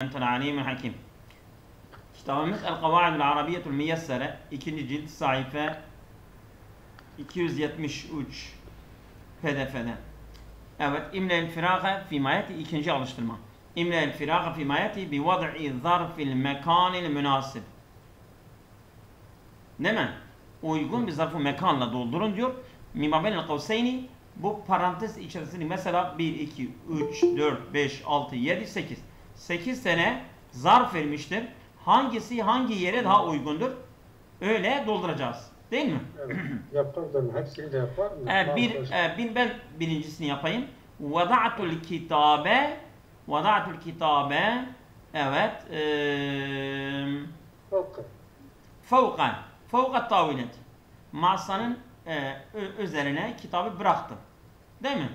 أنت العليم الحكيم. Kitabımız El-Kavaidul Arabiyyetul Müyessere 2. cilt sayfa 273 PDF'de. Evet, İmle'l firâge fîmâ yeti ikinci alıştırma. İmle'l firâge fîmâ yeti bi vad'i zarfil mekânil münasib. Değil mi? Uygun bir zarfı mekanla doldurun diyor. Mimâ beynel kavseyni, bu parantez içerisinde mesela 1, 2, 3, 4, 5, 6, 7, 8. 8 tane zarf vermiştir. Hangisi hangi yere daha uygundur? Öyle dolduracağız. Değil mi? Evet. Yapardım. Hepsini de yapar mı? Ben birincisini yapayım. Vada'tul kitabe. Evet. Fevka tavilet. Masanın üzerine kitabı bıraktım. Değil mi?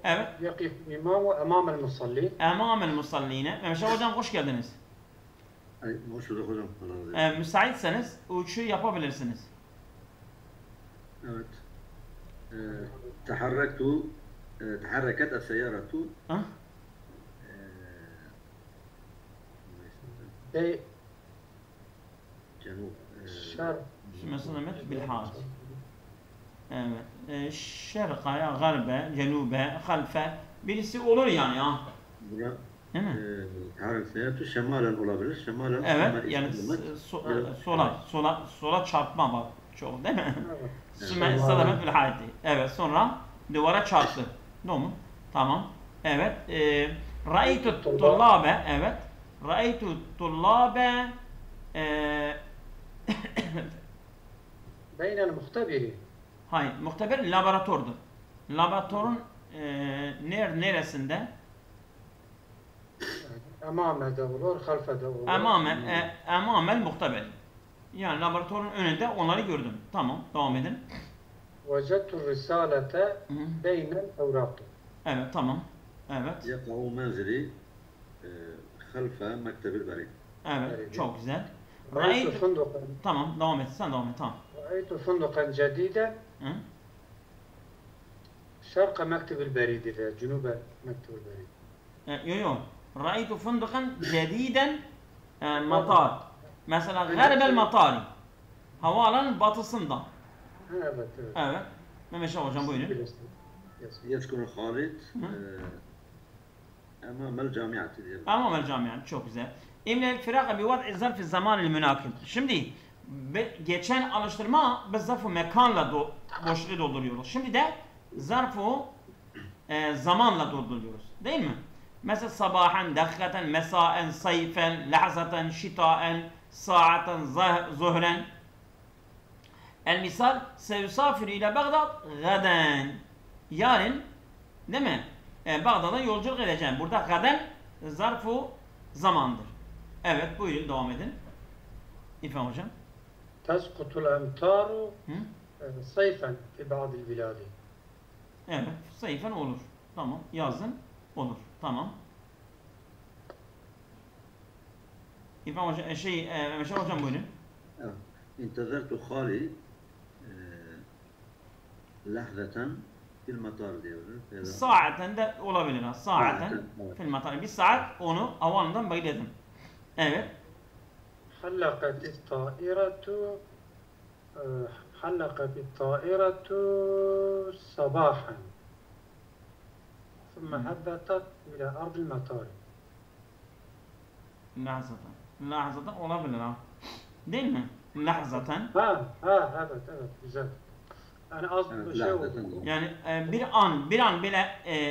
Evet. Yakif imamu emamel musalli. Emamel musalline. Mehmet Hocam hoş geldiniz. Hoş bulduk hocam. Müsaitseniz uçu yapabilirsiniz. Evet. تحركت السيارة جنوب şer مثلا بالحارة. Evet. Şerqaya, garbe, cenube, halfe. Birisi olur yani ya. Bura Değil mi? تحرك السيارة şemalen olabilir. Şemalen. Evet. Yani sola çarpma bak. Çok değil mi? Sümme salamet bil hayati. Evet. Sonra duvara çarptı. Doğru mu? Tamam. Evet. Ra'aytu tullabe. Evet. Ra'aytu tullabe beynel muhtabiri. hayır. Muhtabir laboratuvardır. Laboratuvarın neresinde? Emamede olur, halfede olur. Emamel muhtabir. Yani laboratuvarın önünde onları gördüm. Tamam. Devam edin. Vecettu risalete beynel evrakı. Evet. Tamam. Evet. يقع منزلي خلف مكتب البريد. Evet. Çok güzel. Ra'aytu fundukan. Tamam. Devam et. Sen devam et. Tamam. Ra'aytu fundukan cedide. Şerqa mektebil beridi ve cunube mektebil beridi. Yok. Ra'aytu fundukan cediden matar. Mesela garbel matari. Havaalanın batısında. Evet. Evet. Mehmet Hocam buyurun. يسكن خالد أمام الجامعة. Amam el camian. Çok güzel. İmle'l firâge bi vad'i zarf-i zamanil münakib. Şimdi geçen alıştırma biz zarf-ı mekanla boşluğu dolduruyoruz. Şimdi de zarf-ı zamanla dolduruyoruz. Değil mi? Mesela sabahen, dakikaten, mesaen, sayfen, lahzaten, şitaen, saaten, zuhren. El misal sevsafir ile Bağdat gaden. Yarın değil mi? Bağdat'a yolculuk edeceğim. Burada gaden zarf-ı zamandır. Evet buyurun devam edin. İrfan Hocam. Teskutul emtaru sayfen fi ba'dil biladi. Evet sayfen olur. Tamam yazın olur. Tamam. İrfan Hocam Meşer Hocam buyurun. انتظرت خالي لحظة في المطار diyoruz. Saaten de olabilir ha. Saaten fil matar. Bir saat onu havaalanından bekledim. Evet. حلقت الطائرة صباحا ثم هبطت إلى أرض المطار. Lahzaten olabilir ha. Değil mi? Lahzaten. Evet güzel. Yani az bir şey oldu. Yani bir an bile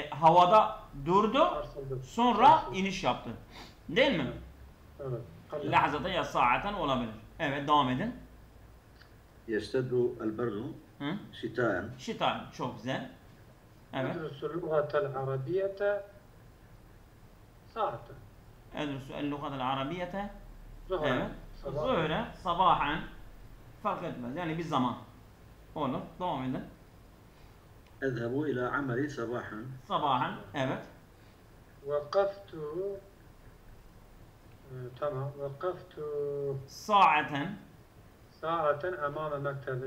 havada durdu. Sonra iniş yaptı. Değil mi? Evet. Lahzaten ya saaten olabilir. Evet devam edin. يشتد البرد شتاء. Şita çok güzel. Evet. أدرس اللغة العربية ساعة. Edrusu el-lugatel arabiyete. Zuhre. Evet. Zuhre, sabahen. Fark etmez. Yani bir zaman. Olur. Devam edin. أذهب إلى عملي صباحا. Sabahen. Evet. وقفت Saaten. أمام مكتب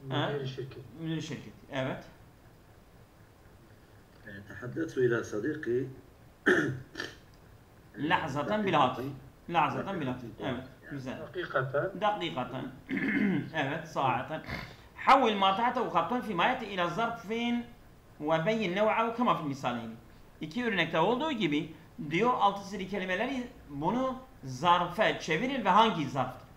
مدير الشركة. Müdür şirket. Evet. تحدثت إلى صديقي Lahzaten bilhati. Lahzaten bilhati. Evet. Güzel. دقيقة. Evet. ساعة. حول ما تحته خطا فيما يأتي إلى ظرف وبين نوعه كما في المثالين. İki örnekte olduğu gibi diyor altı çizili kelimeleri bunu zarfa çevirir ve hangi zarftır?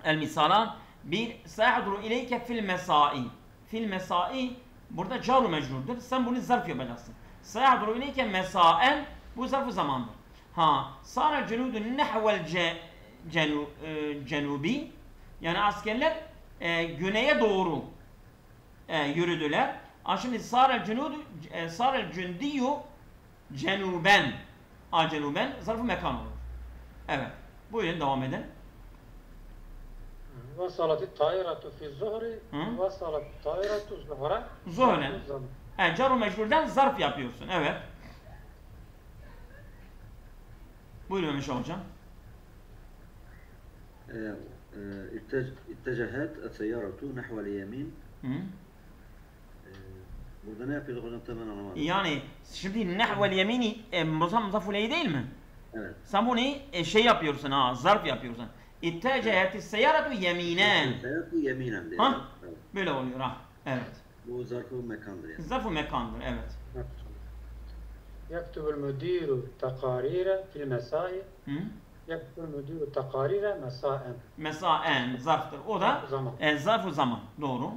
El misalan bir sa'duru ileyke fil mesai. Fil mesai burada caru mecrurdur. Sen bunu zarf yapacaksın. Sa'duru ileyke mesaen bu zarf-ı zamandır. Sara cenudun nehvel cenubi yani askerler güneye doğru yürüdüler. Şimdi sara cündiyyu cenuben. Cenuben zarf-ı mekan olur. Evet. Buyurun devam edin. وصلت الطائرة في الظهر وصلت الطائرة الظهر Zuhren. Car-ı mecburdan zarf yapıyorsun. Evet. Buyurun Mehmet Hocam. اتجهت السيارة نحو اليمين. Burada ne yapıyorduk hocam hemen anlamadım. Yani şimdi nehvel yemini muzaffuleyi değil mi? Evet. Sen bunu şey yapıyorsun zarf yapıyorsun. İttecahetis seyyaratu yeminen. Seyyaratu yeminen diye. Evet. Böyle oluyor Evet. Bu zarf-ı mekandır yani. Zarf-ı mekandır evet. يكتب المدير تقارير في المساء. يكتب المدير تقارير مساء. Mesaen zarftır. O da zarf-ı zaman. Doğru.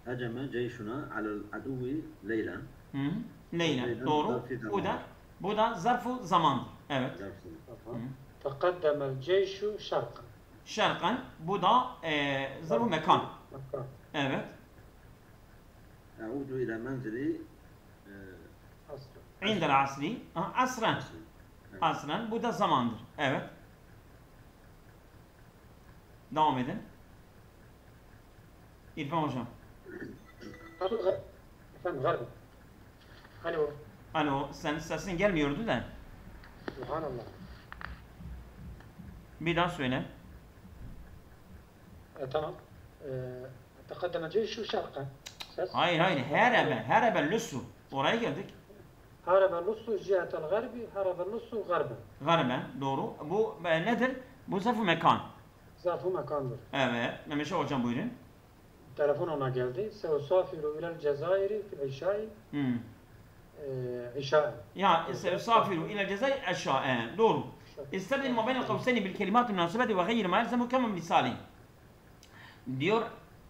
Haceme ceyşuna alel aduvi leylen. Leylen. Doğru. Bu da zarf-ı zamandır. Evet. تقدم الجيش شرقا. Şarkan. Bu da zarf-ı mekan. Evet. Audu ila menzili İndel asri. Asran. Asran. Bu da zamandır. Evet. Devam edin. İrfan Hocam. Efendim galiba. Alo. Alo. Sesin gelmiyordu da. Subhanallah. Bir daha söyle. Tamam. تقدم الجيش شرقا. Hayır. Herebe lüssu. Oraya geldik. هرب النص جهة الغرب هرب النص غربا. Garben. Doğru. Bu nedir? Bu zarf-ı mekan. Zarf-ı mekandır. Evet. Mehmet Hocam buyurun. Telefon ona geldi. Seusafiru ilel Cezayir'i fil işai. İşaen. Ya seusafiru ilel Cezayir eşaen. Doğru. İstedin ma beynel kavseyni bil kelimat-ı münasebeti ve gayr ma yelzemu kema misali. Diyor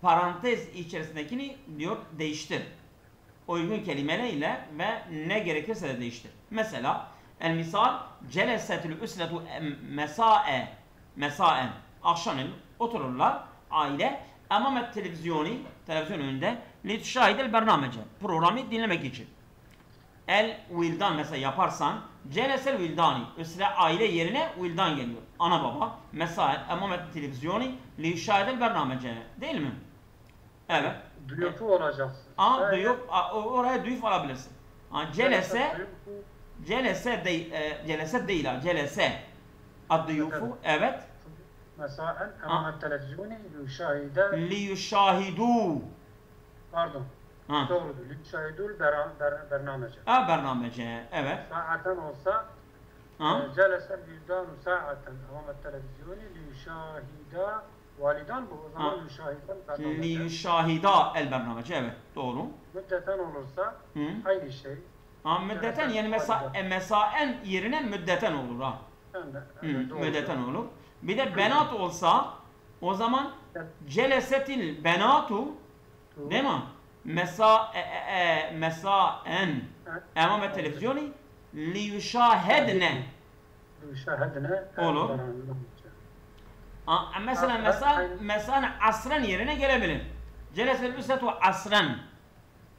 parantez içerisindekini diyor değiştir. Uygun kelimelerle ve ne gerekirse de değiştir. Mesela el misal celesetül üsletu mesaen akşamın otururlar aile amamet televizyon önünde litşahidel bernamece programı dinlemek için. El vildan mesela yaparsan celesel vildani üsle aile yerine vildan geliyor. Ana baba mesaen amamet televizyonu litşahidel bernamece değil mi? Evet. Duyufu olacaksın. Oraya duyuf alabilirsin. Celese değil. Celese ad-duyufu evet. Mesaen amamet televizyonu liyuşahidu. Pardon. Doğrudur. Liyuşahidul bernamece. Bernamece evet. Saaten olsa celese yüzdanu saaten amamet televizyonu liyuşahida validan bu. O zaman liyuşahida el bernamece evet. Doğru. Müddeten olursa aynı şey. Müddeten yani mesaen yerine müddeten olur müddeten olur. Bir de benat olsa o zaman celesetil benatu değil mi? Mesaen emame televizyonu liyuşahedne olur. Mesela mesaen asren yerine gelebilir. Celesetil üsletu asren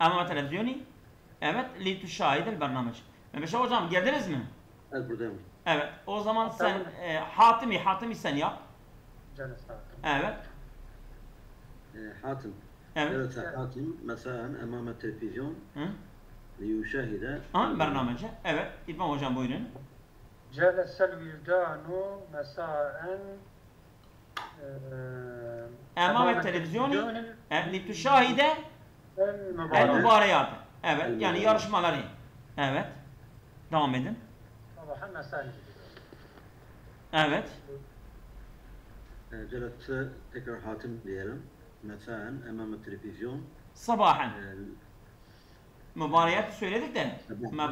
emame televizyonu evet lituşahidel bernamece. Mehmet Hocam geldiniz mi? Evet buradayım. Evet. O zaman sen Hatimi sen yap. Evet. Hatim. Evet. Hatim mesaen emame televizyon liyuşahide bernamece. Evet. İrfan Hocam buyurun. Celesel vildanu mesaen emame televizyonu lituşahide el mübareyat. Evet. Yani yarışmaları. Evet. Devam edin. Sabahan mesai. Evet. جلست tekrar hatim diyelim. Mesela emam televizyon. Sabahan. Mübareyat söyledik de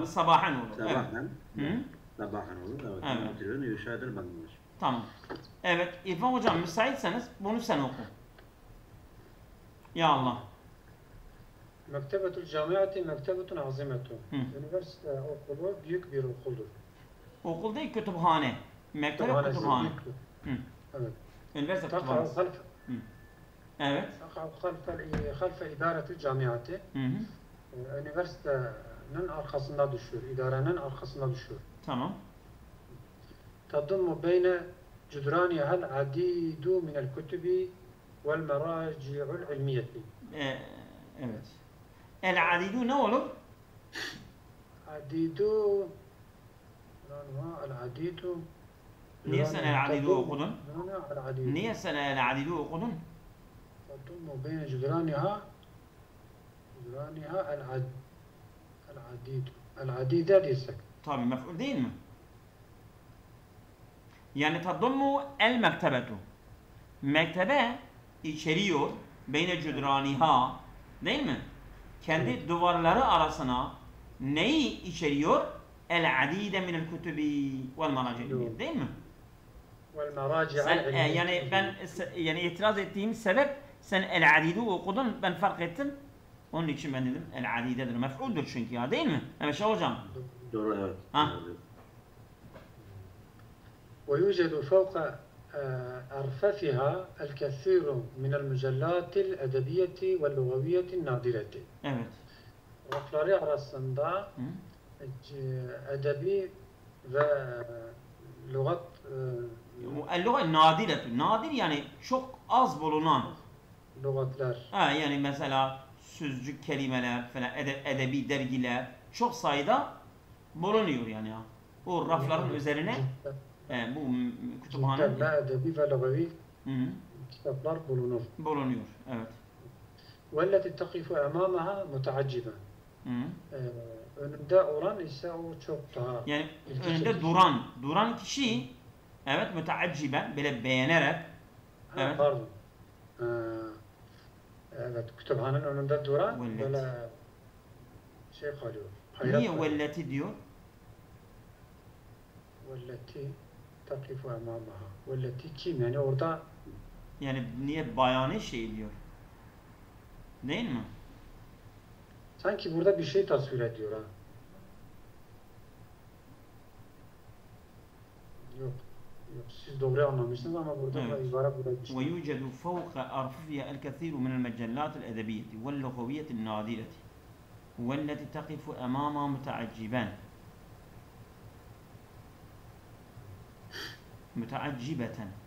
sabahan olur. Sabahan. Evet. Sabahan olur. Evet. Evet. Emam televizyon yuşahidir barnamaj. Tamam. Evet. İrfan hocam müsaitseniz bunu sen oku. Ya Allah. Mektebetul Camiati mektebetun azimetun. Üniversite okulu büyük bir okuldur. Okul değil, kütüphane. Mektebe kütüphane. Evet. Üniversite kütüphanesi. Evet. Halfe idaretil camiati. Üniversitenin arkasında düşüyor. İdarenin arkasında düşüyor. Tamam. Tadummu beyne cüdraniyahel adidu minel kütübi vel meraci'ul ilmiyeti. Evet. El adidu ne olur? Adidu el adidu. Niye sen el adidu okudun? Niye sen el adidu okudun? تضم بين جدرانها العديد العديدة ديسك. Tabii mef'ul değil mi? Yani tadummu el mektebetu. Mektebe içeriyor. Beyne cüdraniha. Değil mi? Kendi duvarları arasına neyi içeriyor? El adide minel kutubi vel meraci'il. Değil mi? Yani ben itiraz ettiğim sebep sen el adidu okudun, ben fark ettim. Onun için ben dedim el adidedir. Mef'uldur çünkü ya, değil mi? Evet hocam. Doğru, evet. ويوجد فوق أرففها الكثير من المجلات الأدبية واللغوية النادرة. Evet. Rafları arasında edebi ve lügat El-lügat nadiretü. Nadir yani çok az bulunan lügatlar. Yani mesela sözcük kelimeler falan, edebi dergiler çok sayıda bulunuyor yani ya. O rafların üzerine bu kütüphanenin edebi ve lügavi kitaplar bulunur. Bulunuyor, evet. وَالَّتِ تَقِفُ اَمَامَهَا مُتَعَجِّبًا. Önünde olan ise o çok daha yani önünde duran kişi evet müteacciben böyle beğenerek evet. Pardon. Evet, kütüphanenin önünde duran Velleti. böyle şey kalıyor. Niye velleti diyor? Velleti takifu emamaha. Velleti kim? Yani orada yani niye bayanı şey diyor? Değil mi? Sanki burada bir şey tasvir ediyor ha. Yok. Siz doğru anlamışsınız ama burada ibare burada bir şey. ويوجد فوق أرففها الكثير من المجلات الأدبية واللغوية النادرة والتي تقف أمامها متعجبان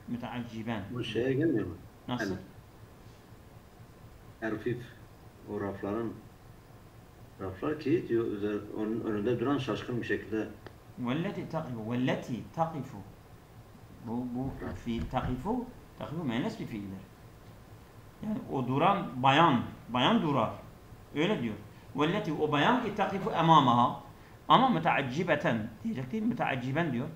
متعجبان. Bu şeye gelmiyor mu? Nasıl? Erfif o raflar ki diyor onun önünde duran şaşkın bir şekilde. والتي تقف bu fi takifu müennes bir fiildir. Yani o duran bayan durar. Öyle diyor. Velleti o bayan ki takifu emamaha ama müteaccibeten diyecek değil, müteacciben diyor.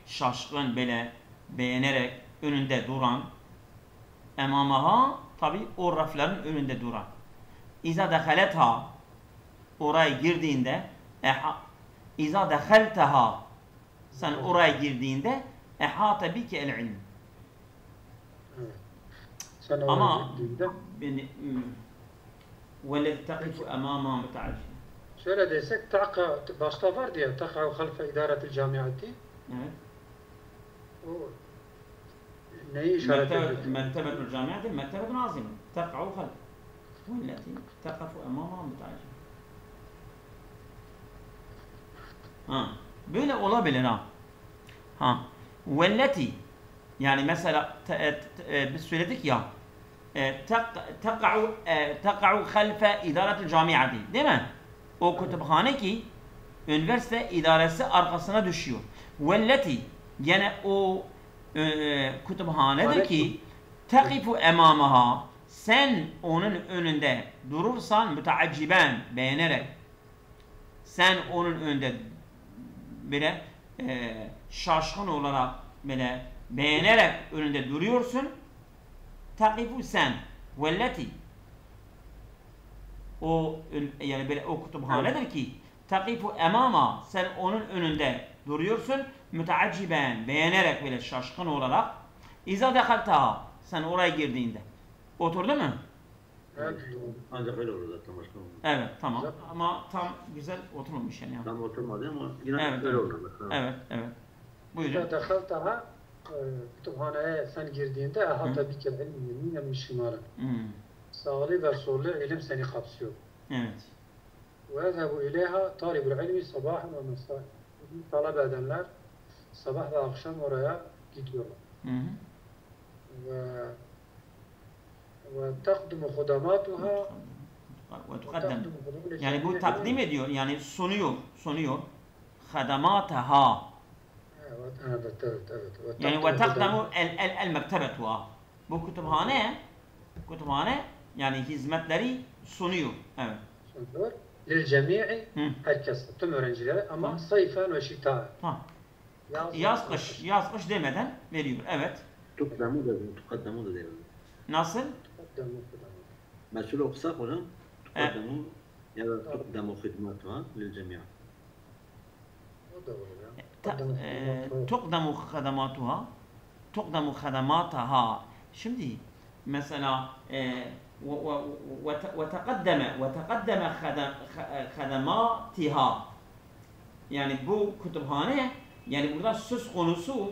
Şaşkın böyle beğenerek önünde duran emamaha tabi o rafların önünde duran. İza dehaletha oraya girdiğinde İza dehalteha sen oraya girdiğinde ehate bike el ilm. Ama velleti takifu emama müteaccib. Şöyle desek başta var diye takav halfe idaretil camiati. Evet. O neyi işaret ediyor? Mektebetul camiati mektebetun azime. Takav halfe. Velleti takafu emama müteaccib. Böyle olabilir ha. Velleti yani mesela biz söyledik ya teka'u halfe idaretil camiati değil mi? O kütüphane ki üniversite idaresi arkasına düşüyor. Velleti gene o kütüphanedir ki tekifu emamaha sen onun önünde durursan müteacciben beğenerek sen onun önünde böyle şaşkın olarak böyle beğenerek önünde duruyorsun. Takifu sen velleti o yani böyle o kütüphanedir ki takifu emama sen onun önünde duruyorsun müteacciben beğenerek böyle şaşkın olarak İza dehaltaha sen oraya girdiğinde oturdu mu? Evet. Ancak öyle olur zaten başka olmaz. Evet tamam ama tam güzel oturmamış yani. Tam oturmadı ama yine Evet, öyle evet. olur. Evet evet. Buyurun. إذا دخلتها kütüphaneye sen girdiğinde احاط بك العلم يمينا من شمالا. Sağlı ve sollu ilim seni kapsıyor. Evet. ويذهب إليها طالب العلم صباحا ومساء. Talep edenler sabah ve akşam oraya gidiyorlar. Ve takdimu khudamatuha yani bu takdim ediyor yani sunuyor khadamataha evet. yani ve takdimu el mektebetuha bu kütüphane yani hizmetleri sunuyor. Evet. Sunuyor. Lil cemi'i herkes tüm öğrencilere ama sayfen ve şita. Yaz kış demeden veriyor. Evet. Tukaddamu da diyelim. Nasıl? Mesul okusak hocam tukaddamu ya da tukaddamu hidmatuha lil cemi'a. O da olur ya. Tukdamu khadamataha. Şimdi mesela وتقدم خدماتها yani bu kütüphane yani burada söz konusu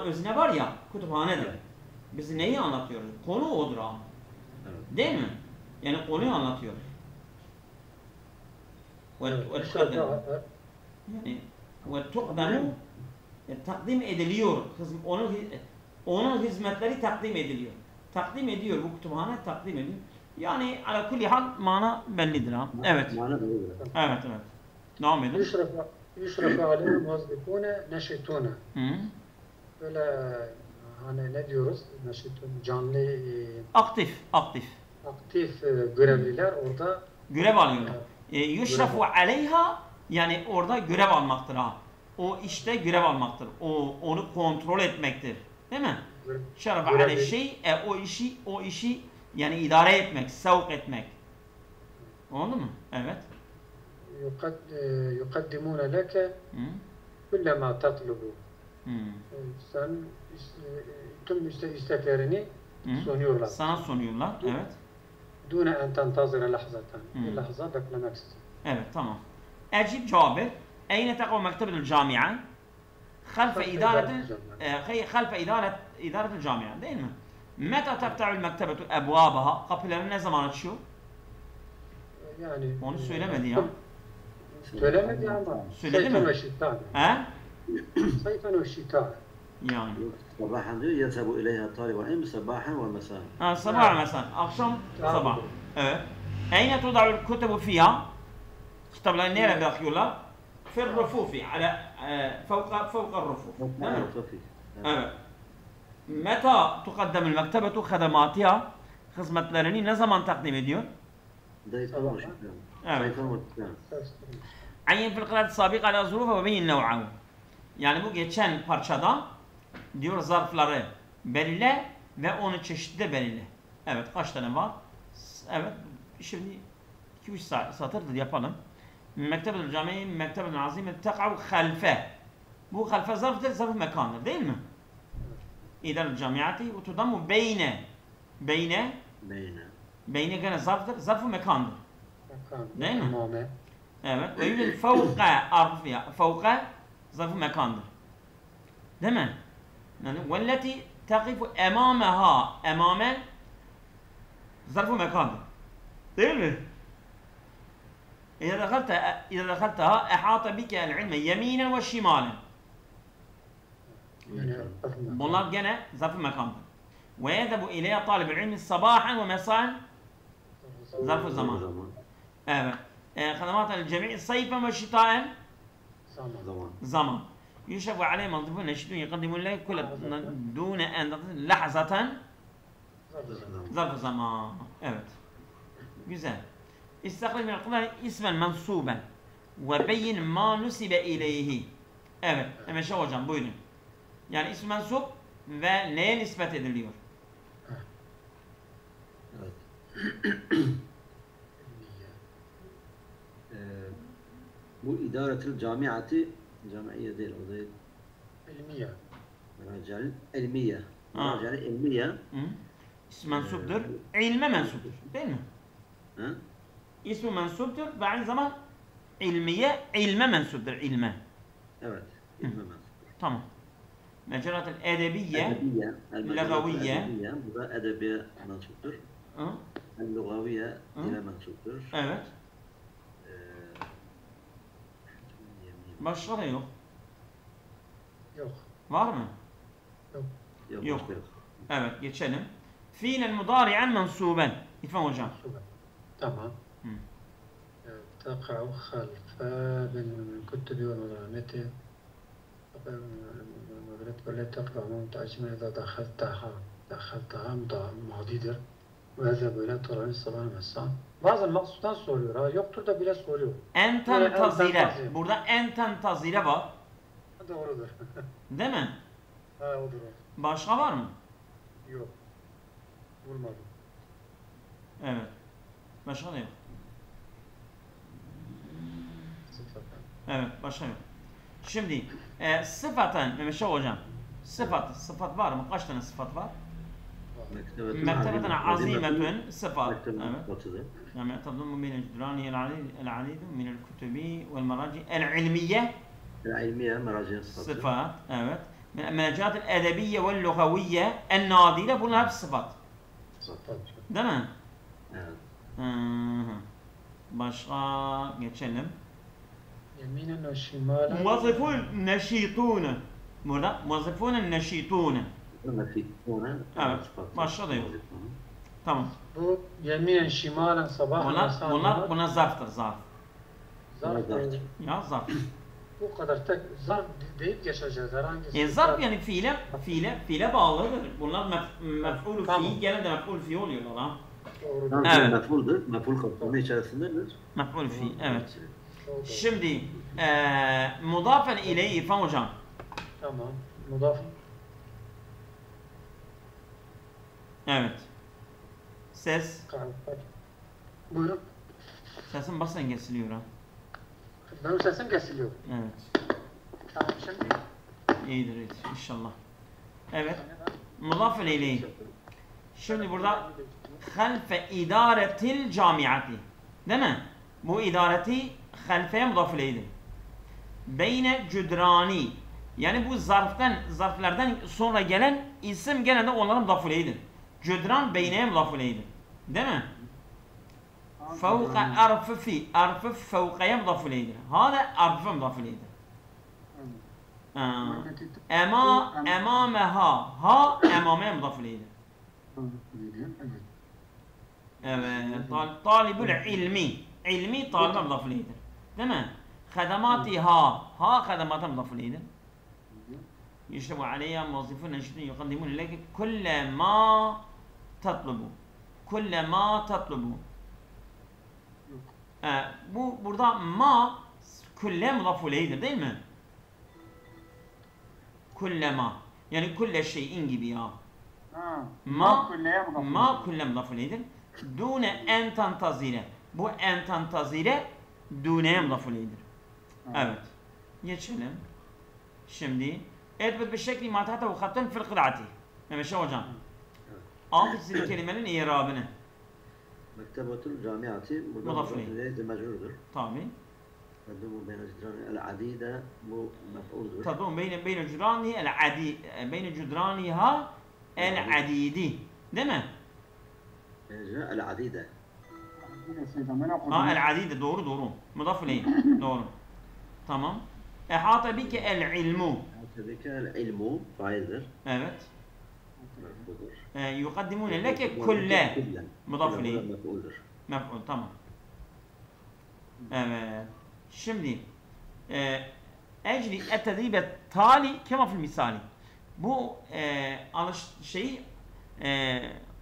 özne var ya kütüphanedir. Biz neyi anlatıyoruz? Konu odur ha. Evet. Değil mi? Yani konuyu anlatıyoruz. Yani ve tukdamu takdim ediliyor. Onun hizmetleri takdim ediliyor. Takdim ediyor bu kütüphane takdim ediyor. Yani ala kulli hal mana bellidir ha. Evet. Evet. Devam edin. Yüşrefu aleyhi muvazzifune neşitune. Böyle hani ne diyoruz? Neşitun canlı aktif görevliler orada görev alıyorlar. Yüşrefu aleyha yani orada görev almaktır ha. O işte görev almaktır. Onu kontrol etmektir. Değil mi? Şeref aleyh şey o işi yani idare etmek, sevk etmek. Oldu mu? Evet. Yukaddimune leke kullema tatlubu. Sen tüm isteklerini sunuyorlar. Sana sunuyorlar. Evet. Dune en tentazire lahzaten. Bir lahza beklemeksizin. Evet, tamam. Ecib cevap ver. Eyne teqo mektebetul camia? خلف إدارة الجامعة değil mi? متى تفتح المكتبة أبوابها kapılarını ne zaman açıyor? Yani onu söylemedi ya. Söylemedi ama. Söyledi mi? He? Sayfen ve şita. Yani. صباحا يذهب إليها طالب العلم صباحا ومساء. Sabah mesela akşam sabah. Evet. أين تضع الكتب فيها? Kitapları nereye bırakıyorlar? في الرفوف على فوق الرفوف. Evet. متى تقدم المكتبة خدماتها hizmetlerini ne zaman takdim ediyor? Evet. عين في القراءة السابقة على ظروفه وبين نوعه. Yani bu geçen parçada diyor zarfları belirle ve onun çeşidi de belirle. Evet, kaç tane var? Evet, şimdi 2-3 satırdır yapalım. Mektebel cami, mektebel azime tek'u halfe. Bu halfe zarftır, zarf mekandır değil mi? İdare camiati ve tudammu beyne. Beyne gene zarftır, zarf mekandır. Değil mi? Evet. Ve yudil fevka arfiya. Fevka zarf mekandır. Değil mi? Yani velleti taqifu emamaha. Emame zarf mekandır. Değil mi? إذا دخلتها أحاط بك العلم يمينا وشمالا. Bunlar gene zarf mekandır. ويذهب إليها طالب العلم صباحا ومساء ظرف الزمان. Evet. خدمات الجميع صيفا وشتاء زمان. يشرف عليه موظفون نشيطون يقدمون له كل دون أن لحظة ظرف زمان. Evet. Güzel. İstakbil min al-Kur'an ismen mensuben. وبين ما نسب إليه. Evet, Emeşe hocam buyurun. Yani ism mensup ve neye nispet ediliyor? Evet. Bu idaretil camiati camiye değil, o değil. İlmiye. Meracel ilmiye. Meracel ilmiye. İsm mensuptur. İlme mensuptur. Değil mi? Hı? İsm mensuptur ve aynı zaman ilmiye ilme mensuptur. İlme. Evet. İlme mensuptur. Tamam. Mecratel edebiye. Edebiye. Lagaviye. Bu da edebiye mensuptur. El-lugaviye ile mensuptur. Evet. Başka da yok. Yok. Var mı? Yok. Yok. Evet, geçelim. Fiilen mudari'en mensuben. İrfan hocam. Tamam. تقع خلف بالكتب والمدرمات ولا تقع متعجمة إذا دخلتها ماضيdir وهذا böyle طلعين الصباح مساء. Bazen maksuttan soruyor ha. Yoktur da bile soruyor. Enten tazire. Burada enten tazire var. Doğrudur. Değil mi? Ha odur o. Başka var mı? Yok. Vurmadım. Evet. Başka da yok. Evet, başka yok. Şimdi sıfaten Mehmet hocam. Sıfat var mı? Kaç tane sıfat var? Mertebeten azimetün sıfat. Evet. Yani tadımmu min el-cudrani el-adid min el-kutubi vel-meraci el-ilmiye. El-ilmiye meraci sıfat. Evet. Mecaat el-edebiye vel-lugaviye el-nadile, bunlar hep sıfat. Değil mi? Evet. Başka geçelim. Yeminen ve şimalen. Muvazzifun neşitune. Burada muvazzifun neşitune. Evet. Başka da yok. Tamam. Bu yeminen şimalen sabah. Buna zarftır, zarf. Zarf. Ya zarf. Bu kadar tek zarf deyip geçeceğiz herhangi. Zarf yani fiile bağlıdır. Bunlar mef'ul fi, genelde mef'ul fi oluyorlar ha. Doğru. Evet. Mef'uldur. Mef'ul kapsamı içerisindedir. Mef'ul fi, evet. Şimdi mudafen ileyhi İrfan hocam. Tamam. Mudaf. Evet. Ses. Buyurun. Sesin basen kesiliyor ha. Benim sesim kesiliyor. Evet. Tamam şimdi. İyidir inşallah. Evet. Mudafen ileyhi. Şimdi burada halfe idaretil camiati. Değil mi? Bu idareti halfeye mudaf ileyhidir. Beyne cüdrani. Yani bu zarflardan sonra gelen isim gene de onların mudaf ileyhidir. Cüdran beyneye mudaf ileyhidir. Değil mi? Fevka arfifi. Arfif fevkaya mudaf ileyhidir. Hâde arfife mudaf ileyhidir. Emameha. Ha emameye mudaf ileyhidir. Evet. Talibul ilmi. İlmi talibe mudaf ileyhidir. Değil mi? Khedamatiha. Ha khedamata mudaf ileyhidir. يشرب عليها موظفون نشطون يقدمون لك كل ما تطلب. كل ما تطلب. Bu burada ma kulle mudaf ileyhidir değil mi? Kulle ma. Yani kulle şeyin gibi ya. Ma kulle mudaf ileyhidir. Dune en tantazire. Bu en tantazire dune mudaf ileyhidir. Evet. Geçelim. Şimdi اثبت بالشكل ما تحته خط في القطعة. Mehmet hocam. Alt çizili kelimenin i'rabını. Mektebetul camiati mudaf ileyhi mecrurdur. Tabii. Tadumu beyne cüdrani el-adide bu mef'uldur. Tadumu beyne cüdrani el-adi beyne cüdraniha el-adidi. Değil mi? Beyne cüdrani el-adide. Ha el-adide doğru. Mudaf ileyhi. Doğru. Tamam. Ehata bike el-ilmu. Ehata el-ilmu faizdir. Evet. Yukaddimune leke kulle. Mudaf ileyhi. Mef'ul. Tamam. Evet. Şimdi ecri et-tedribe tali kema fil misali. Bu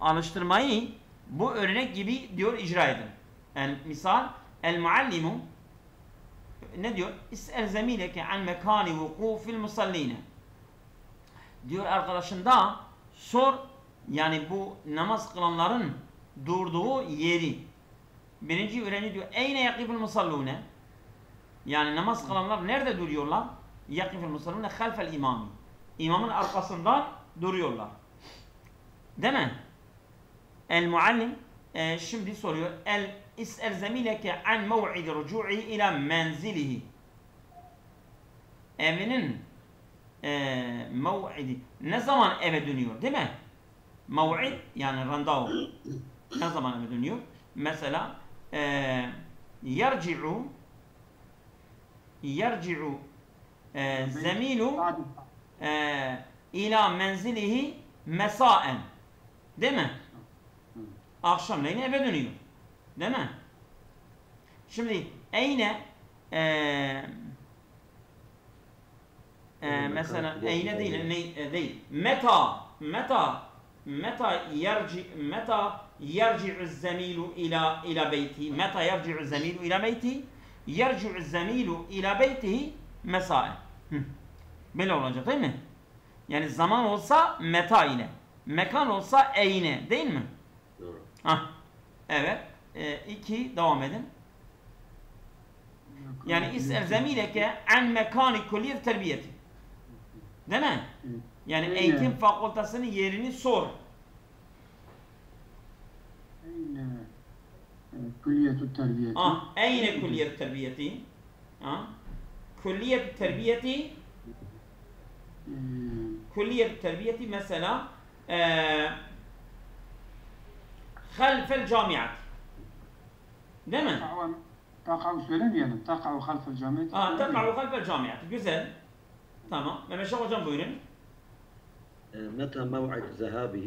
alıştırmayı bu örnek gibi diyor icra edin. Yani misal el muallimu ne diyor? İs'el zemileke an mekani vukufil musalline. Diyor arkadaşında sor, yani bu namaz kılanların durduğu yeri. Birinci öğrenci diyor eyne yakiful musallune, yani namaz kılanlar nerede duruyorlar? Yakiful musallune halfel imami, imamın arkasında duruyorlar, değil mi? El muallim şimdi soruyor, is'el zemileke an mev'idi rucu'i ila menzilihi, evinin mev'idi, ne zaman eve dönüyor, değil mi? Mev'id yani randevu, ne zaman eve dönüyor? Mesela yerci'u zemilu ila menzilihi mesaen, değil mi? Akşamleyin eve dönüyor, değil mi? Şimdi eyne mesela eyne değil, meta yerci'u zemilu ila beyti, meta yerci'u zemilu ila beyti, yerci'u zemilu ila beytihi mesaen. Böyle olacak değil mi? Yani zaman olsa meta ile, mekan olsa eyne, değil mi? Doğru. Evet. 2 devam edin. Yani is'el zemileke an mekani kulliyet terbiyeti, değil mi? Yani eğitim fakültesinin yerini sor. Eyne kulliyetü terbiyeti. Eyne kulliyet terbiyeti. Kulliyet terbiyeti. Kulliyet terbiyeti mesela halfel camiat, değil mi? Taka'u söylemeyelim. Taka'u halfel camiat. Taka'u halfel camiat. Güzel. Tamam. Mehmet Şah hocam buyurun. متى موعد ذهابه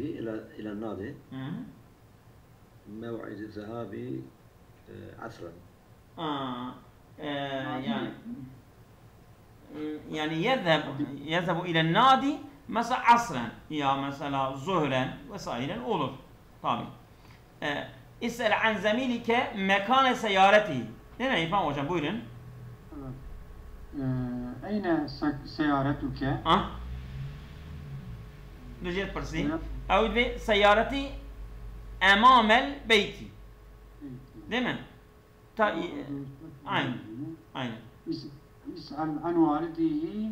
إلى النادي؟ موعد ذهابي عصرا. يعني يذهب إلى النادي مثلا عصرا يا مثلا ظهرا وسائلا olur. Tabii. اسأل عن زميلك مكان سيارته. Değil mi İrfan hocam buyurun. أين سيارتك؟ نجيت برسي أود في سيارتي أمام البيت. değil mi? Aynen. اسأل عن والده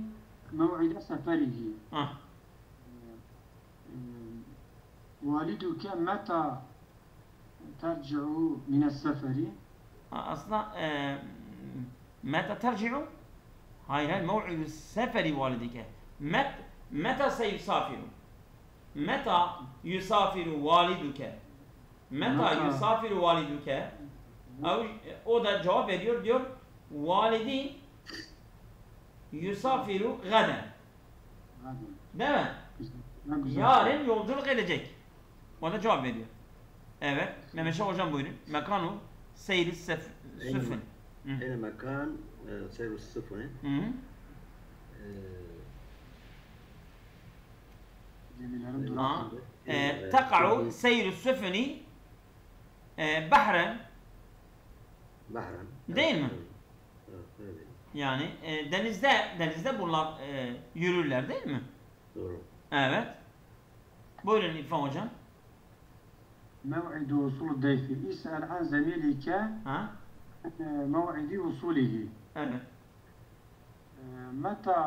موعد سفره. والدك متى ترجع من السفر؟ أصلا متى ترجع؟ hayır موعد السفر والدك متى سيسافر؟ متى يسافر والدك؟ متى يسافر والدك؟ O da cevap veriyor, diyor validi yusafiru gaden, değil mi? Yarın yolculuk edecek. O da cevap veriyor. Evet. Mehmet Şah hocam buyurun. Mekanu seyri süfün. Eyne mekan seyri süfün. تقع سير السفن بحرا. Değil mi? Yani denizde bunlar yürürler, değil mi? Doğru. Evet. Buyurun İrfan hocam. موعد وصول الضيف اسأل عن زميلك موعد وصوله. Evet. متى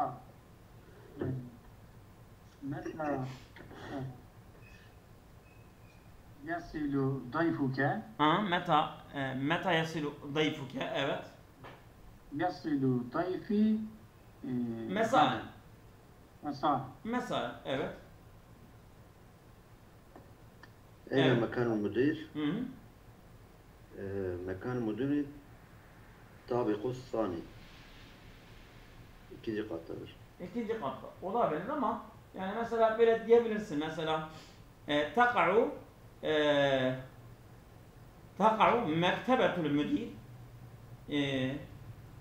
يصل ضيفك؟ متى يصل ضيفك؟ Evet. يصل ضيفي مساء. مساء. Evet. أين مكان المدير؟ مكان المدير طابق الثاني. İkinci kattadır. İkinci katta olabilir ama yani mesela böyle diyebilirsin, mesela taka'u mektebetul müdür,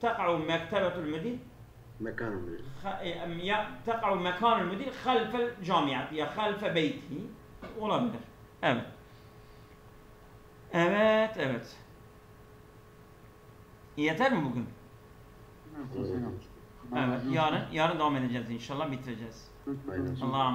taka'u mektebetul müdür, mekanul müdür, taka'u mekanul müdür halfel camiat ya halfe beyti olabilir. Evet. Evet. Yeter mi bugün? Evet, yarın devam edeceğiz inşallah, bitireceğiz. Aynen. Allah'a emanet.